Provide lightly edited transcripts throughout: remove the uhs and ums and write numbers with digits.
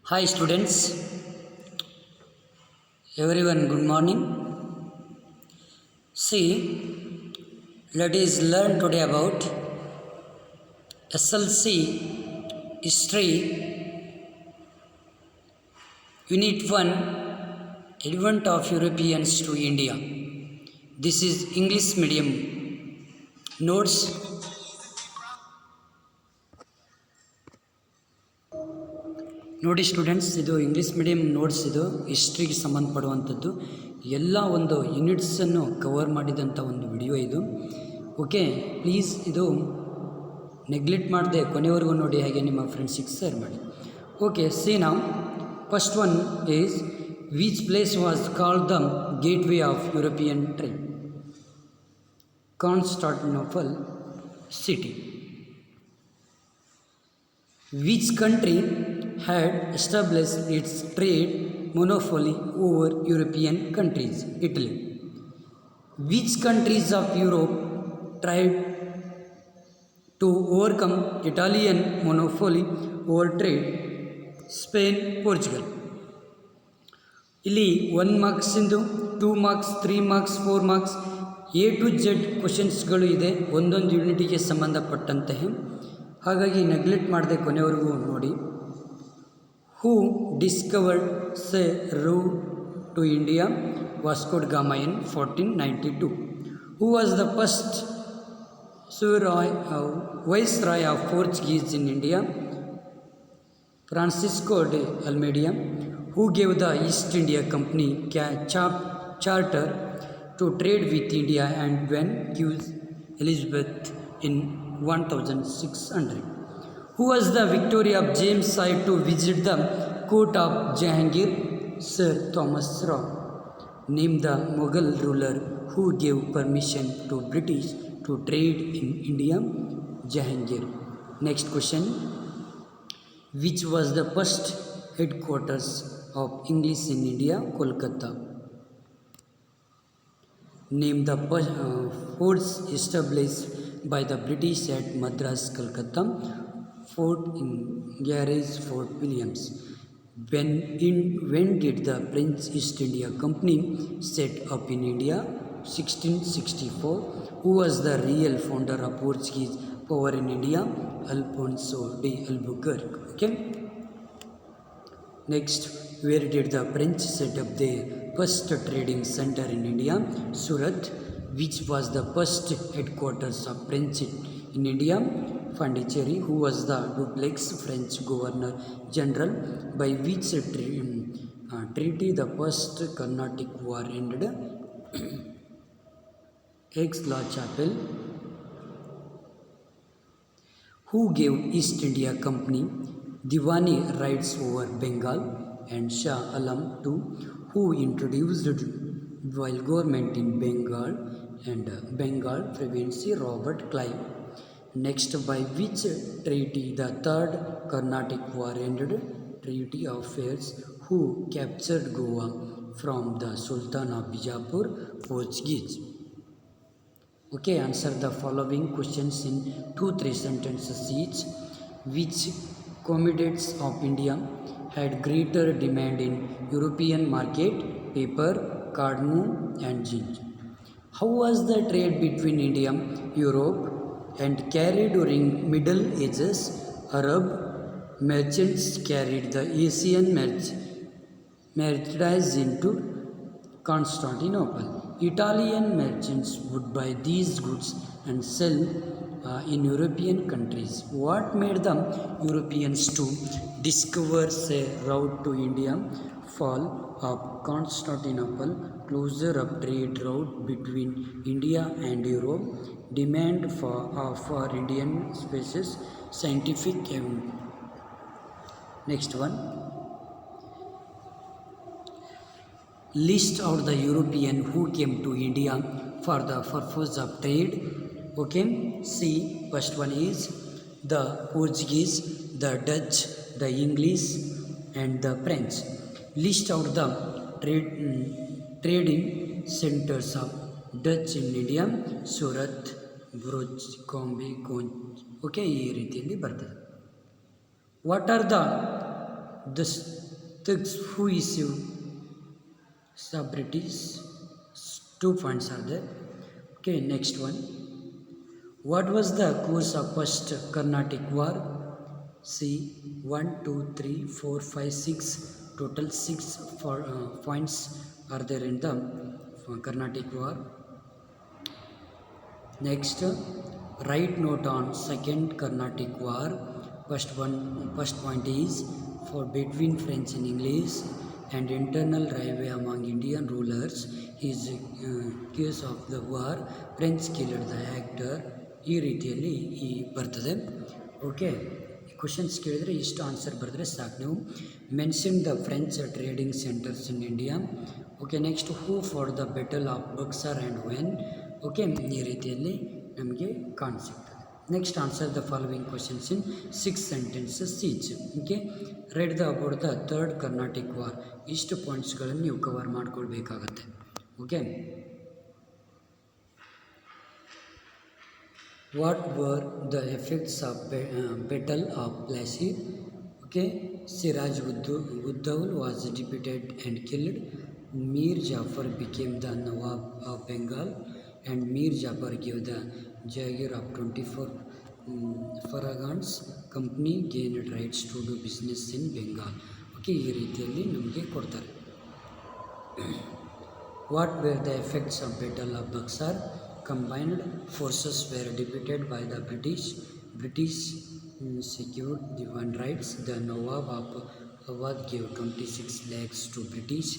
Hi students, everyone good morning. See, let us learn today about SLC History Unit 1 Advent of Europeans to India. This is English medium notes. ನೋಡಿ students, ಇದು English medium notes. ಇದು ಹಿಸ್ಟ್ರಿಗೆ ಸಂಬಂಧಪಡುವಂಥದ್ದು ಎಲ್ಲ ಒಂದು ಯೂನಿಟ್ಸನ್ನು cover ಮಾಡಿದಂಥ ಒಂದು video ಇದು. Okay, please ಇದು neglect ಮಾಡದೆ ಕೊನೆವರೆಗೂ ನೋಡಿ, ಹಾಗೆ ನಿಮ್ಮ ಫ್ರೆಂಡ್ಸಿಗೆ ಶೇರ್ ಮಾಡಿ. ಓಕೆ, ಸಿ ನಾವು first one is which place was called the gateway of European trade? Constantinople city. Which country had established its trade monopoly over European countries? Italy. Which countries of Europe tried to overcome Italian monopoly over trade? Spain, Portugal. ಇಲ್ಲಿ 1 ಮಾರ್ಕ್ಸಿಂದು 2 marks 3 marks 4 marks A to Z ಕ್ವಶನ್ಸ್ಗಳು ಇದೆ ಒಂದೊಂದು ಯೂನಿಟಿಗೆ ಸಂಬಂಧಪಟ್ಟಂತೆ. ಹಾಗಾಗಿ neglect ಮಾಡದೆ ಕೊನೆವರೆಗೂ ನೋಡಿ. Who discovered sea route to India? Vasco da Gama in 1492. Who was the first viceroy of Portuguese in India? Francisco de Almeida. Who gave the East India Company charter to trade with India and when Queen Elizabeth in 1600. Who was the victory of James I to visit the court of Jahangir? Sir Thomas Roe. Name the Mughal ruler who gave permission to British to trade in India? Jahangir. Next question. Which was the first headquarters of English in India? Kolkata. Name the forts established by the British at Madras, Calcutta. Fort in Garage, Fort Williams. When did the French East India Company set up in India? 1664. Who was the real founder of Portuguese power in India? Alfonso de Albuquerque. Okay. Next, where did the French set up their first trading center in India? Surat. Which was the first headquarters of French in India? Pondicherry. Who was the duplex French Governor General? By which treaty the first Carnatic War ended? Aix-la-Chapelle. Who gave East India Company Diwani rights over Bengal and Shah Alam II? Who introduced while government in Bengal and Bengal Province? Robert Clive. Next, by which treaty the third Carnatic War ended? Treaty of Fez. Who captured Goa from the Sultan of Bijapur? Portuguese. Okay, answer the following questions in 2-3 sentences each. Which commodities of India had greater demand in European market? Paper, cardamom and ginger. How was the trade between India, Europe and carried during Middle Ages? Arab merchants carried the Asian merchandise into Constantinople. Italian merchants would buy these goods and sell in European countries. What made the Europeans to discover a route to India? Fall of Constantinople, closure of trade route between India and Europe, demand for Indian species, scientific event. Next one. List out the European who came to India for the purpose of trade. Okay, see, first one is the Portuguese, the Dutch, the English and the French. List out the trading centers of Dutch in India. Surat, Bruges, Combe, Conch. Okay, ಈ ರೀತಿಯಲ್ಲಿ ಬರ್ತದೆ. What are the the thugs who issued the British. 2 points are there. Okay, next one. What was the cause of first Carnatic War? C. 1, 2, 3, 4, 5, 6. Total 6 points are there in the Carnatic War. Next, write note on Second Carnatic War. First point is for between French and English and internal rivalry among Indian rulers is case of the war. French killed the actor. ಈ ರೀತಿಯಲ್ಲಿ ಬರ್ತದೆ. Okay, questions ಕೇಳಿದರೆ ಇಷ್ಟು answer ಬರೆದ್ರೆ ಸಾಕು. ನೀವು mention the French trading centres in India. Okay, next who fought the battle of Buxar and when. Okay, ಈ ರೀತಿಯಲ್ಲಿ ನಮಗೆ ಕಾಣಿಸುತ್ತದೆ. Next answer the following questions in 6 sentences each. Okay, read the about the third Carnatic war. ಇಷ್ಟು ಪಾಯಿಂಟ್ಸ್ಗಳನ್ನು ನೀವು cover ಮಾಡ್ಕೊಳ್ಬೇಕಾಗತ್ತೆ. Okay, what were the effects of battle of Plassey? Okay, Siraj Uddaul was defeated and killed. Mir Jafar became the Nawab of Bengal, and Mir Jafar gave the Jagir of 24 Faragans. Company gained rights to do business in Bengal. Okay, ಈ ರೀತಿಯಲ್ಲಿ ನಮಗೆ ಕೊಡ್ತಾರೆ. What were the effects of battle of Buxar? Combined forces were defeated by the British. British secured Diwan rights. The Nawab of Awadh gave 26 lakhs to British.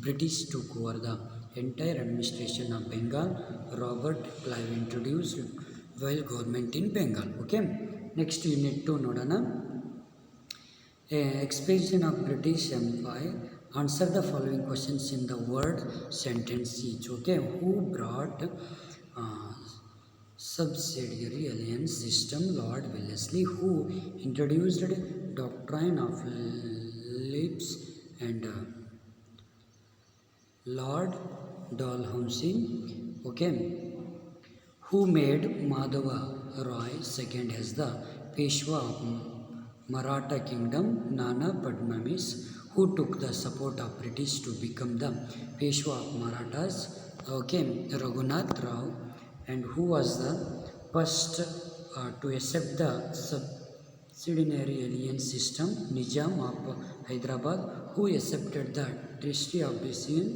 British took over the entire administration of Bengal. Robert Clive introduced royal government in Bengal. Okay, next unit 2 nodana. Expansion of British Empire. Answer the following questions in the word sentence each. Okay, who brought subsidiary alliance system? Lord Wellesley. Who introduced doctrine of Lips and Lord Dalhousie. Okay, who made Madhava Roy II as the Peshwa of Maratha Kingdom? Nana Padmanis. Who took the support of British to become the Peshwa of Marathas? Okay, Raghunath Rao. And who was the first to accept the subsidiary alliance system? Nizam of Hyderabad. Who accepted the Treaty of Basian?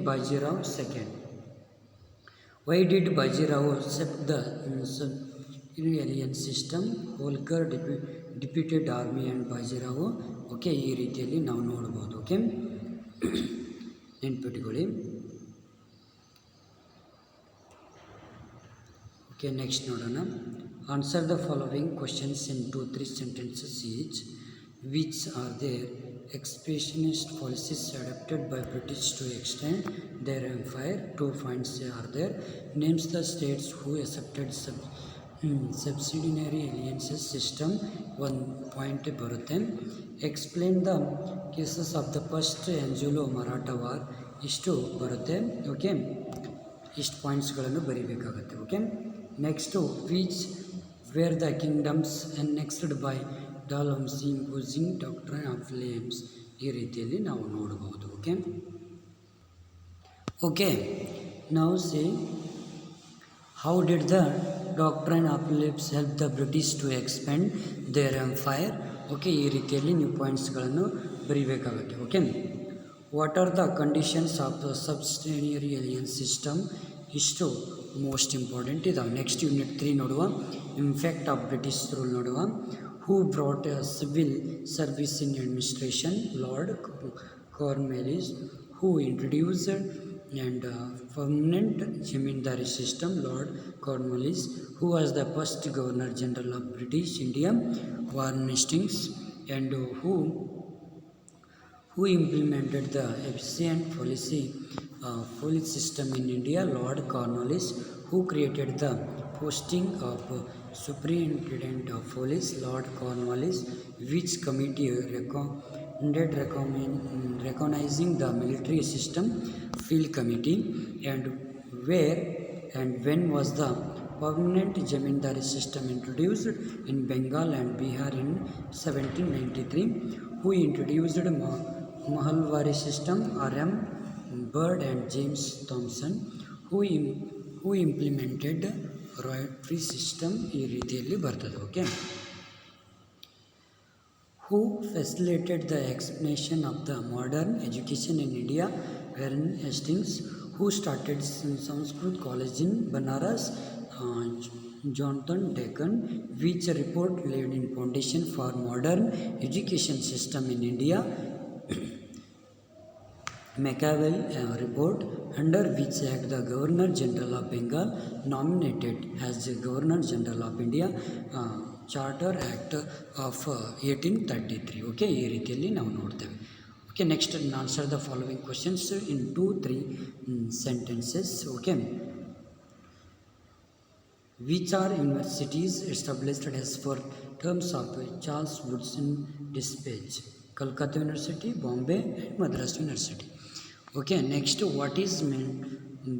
Bajirao II. Why did Bajirao accept the subsidiary alliance system? Holkar defeated army and Bajirao. Okay, ಈ ರೀತಿಯಲ್ಲಿ ನಾವು ನೋಡ್ಬೋದು. Okay, ನೆನ್ಪಿಟ್ಕೊಳ್ಳಿ. Okay, next ನೋಡೋಣ. Answer the following questions in 2-3 sentences each. Which are there expansionist policies adopted by British to extend their empire? 2 points are there. Names the states who accepted subsidiary alliances system. 1 point ಬರುತ್ತೆ. Explain the cases of the first Anglo-Maratha war. ಇಷ್ಟು ಬರುತ್ತೆ. Okay, ಇಷ್ಟು ಪಾಯಿಂಟ್ಸ್ಗಳನ್ನು ಬರೀಬೇಕಾಗತ್ತೆ. Okay, next which were the kingdoms annexed by Dalhousie imposing doctrine of Lips. ಈ ರೀತಿಯಲ್ಲಿ ನಾವು ನೋಡಬಹುದು. ಓಕೆ, ಓಕೆ, ನಾವು see how did the doctrine of Lips help the British to expand their empire? Okay, ಈ ರೀತಿಯಲ್ಲಿ ನೀವು ಪಾಯಿಂಟ್ಸ್ಗಳನ್ನು ಬರೀಬೇಕಾಗುತ್ತೆ. Okay, what are the conditions of the subsidiary alliance system? ಇಷ್ಟು ಮೋಸ್ಟ್ ಇಂಪಾರ್ಟೆಂಟ್ ಇದಾವೆ. ನೆಕ್ಸ್ಟ್ ಯೂನಿಟ್ 3 ನೋಡುವ. Impact of British rule ನೋಡುವ. Who brought civil service in administration? Lord Cornwallis. Who introduced and permanent Zamindari system? Lord Cornwallis. Who was the first Governor General of British India? Warren Hastings. And who implemented the efficient police system in India? Lord Cornwallis. Who created the posting of Superintendent of Police? Lord Cornwallis. Which committee recognizing the military system? Field Committee. And where and when was the permanent zamindari system introduced in Bengal and Bihar in 1793. Who introduced Mahalwari system? R.M. Bird and James Thomson. Who implemented royalty system? ಈ ರೀತಿಯಲ್ಲಿ ಬರ್ತದೆ. Okay. Who facilitated the expansion of the modern education in India? Warren Hastings. Who started Sanskrit College in Banaras? Jonathan Deccan. Which report laid in foundation for modern education system in India? Machiavel report. Under which act the Governor General of Bengal nominated as the Governor General of India? Charter Act of 1833. Okay, ಈ ರೀತಿಯಲ್ಲಿ ನಾವು ನೋಡ್ತೇವೆ. Okay, next answer the following questions in 2-3 sentences. Okay, which are universities established as per terms of Charles Woodson Dispatch? Kolkata University, Bombay and Madras University. Okay, next, what is meant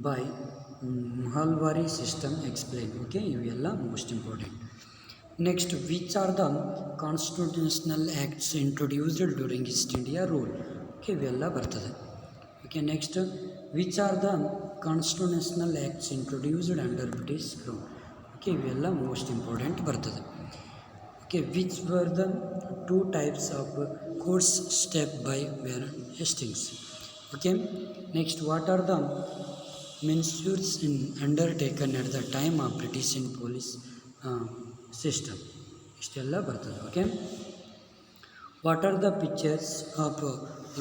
by Mahalwari system? Explain. Okay, ಇವೆಲ್ಲ most important. Next, which are the constitutional acts introduced during East India rule? Okay, ಇವೆಲ್ಲ ಬರ್ತದೆ. Okay, next, which are the constitutional acts introduced under British rule? Okay, ಇವೆಲ್ಲ most important ಬರ್ತದೆ. Okay, which were the 2 types of course step by Warren Hastings? Okay, next, what are the measures undertaken at the time of British in police system? ಇಷ್ಟೆಲ್ಲ ಬರ್ತದೆ. Okay, what are the pictures of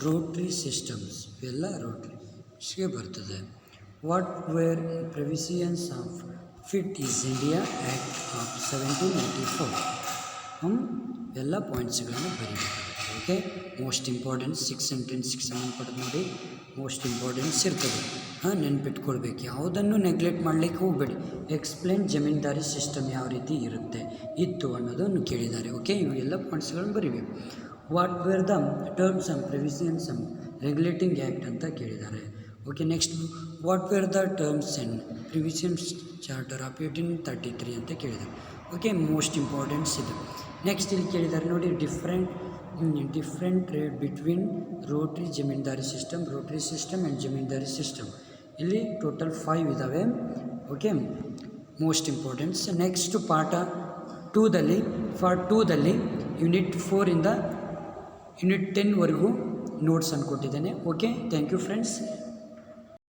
ryotwari systems? ಇವೆಲ್ಲ ರೋಟ್ರಿ ಇಷ್ಟೇ ಬರ್ತದೆ. What were provisions of Pitt's India act of 1794? ಎಲ್ಲ ಪಾಯಿಂಟ್ಸ್ಗಳನ್ನು ಬರೀಬೇಕಾಗುತ್ತೆ. Okay, most important 6 ಸೆಂಟೆನ್ಸ್ಗೆ ಸಂಬಂಧಪಟ್ಟದ್ದು ನೋಡಿ, ಮೋಸ್ಟ್ ಇಂಪಾರ್ಟೆನ್ಸ್ ಇರ್ತದೆ. ನೆನ್ಪಿಟ್ಕೊಳ್ಬೇಕು, ಯಾವುದನ್ನು ನೆಗ್ಲೆಕ್ಟ್ ಮಾಡಲಿಕ್ಕೆ ಹೋಗಬೇಡಿ. ಎಕ್ಸ್ಪ್ಲೇನ್ ಜಮೀನ್ದಾರಿ ಸಿಸ್ಟಮ್ ಯಾವ ರೀತಿ ಇತ್ತು ಅನ್ನೋದನ್ನು ಕೇಳಿದ್ದಾರೆ. ಓಕೆ, ಇವೆಲ್ಲ ಪಾಯಿಂಟ್ಸ್ಗಳನ್ನು ಬರೀಬೇಕು. What were the terms and provisions regulating act ಅಂತ ಕೇಳಿದ್ದಾರೆ. Okay, next, what were the terms and provisions charter of 1833 ಅಂತ ಕೇಳಿದ್ದಾರೆ. ಓಕೆ, ಮೋಸ್ಟ್ ಇಂಪಾರ್ಟೆಂಟ್ಸ್ ಇದು. ನೆಕ್ಸ್ಟ್ ಇಲ್ಲಿ ಕೇಳಿದ್ದಾರೆ ನೋಡಿ, different rate between ryotwari zamindari system and zamindari system. ಇಲ್ಲಿ ಟೋಟಲ್ 5 ಇದ್ದಾವೆ. Okay, most importants. Next part 2ದಲ್ಲಿ ಯೂನಿಟ್ 4 ಇಂದ ಯೂನಿಟ್ 10ವರೆಗೂ ನೋಟ್ಸ್ ಅನ್ಕೊಟ್ಟಿದ್ದೇನೆ. Okay, thank you friends.